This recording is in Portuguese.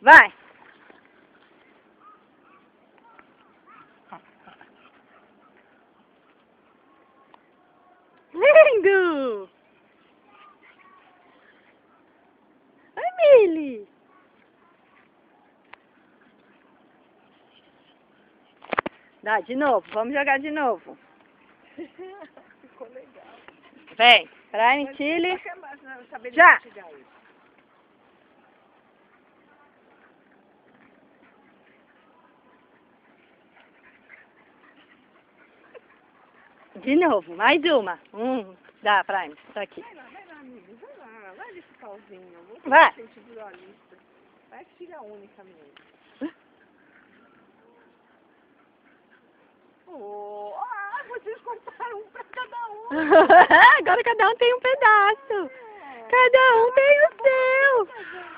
Vai. Lindo! Ai, Mili! Dá, de novo. Vamos jogar de novo. Ficou legal. Vem. Prime, Chile. Já! Já. De novo. Mais uma. Dá, Prime. Tá aqui. Vai lá, amigo. Vai lá. Larga esse pauzinho. Vai. Gente pluralista. Vai que filha única mesmo. Vocês compraram um pra cada um. Agora cada um tem um pedaço. Cada um tem o seu.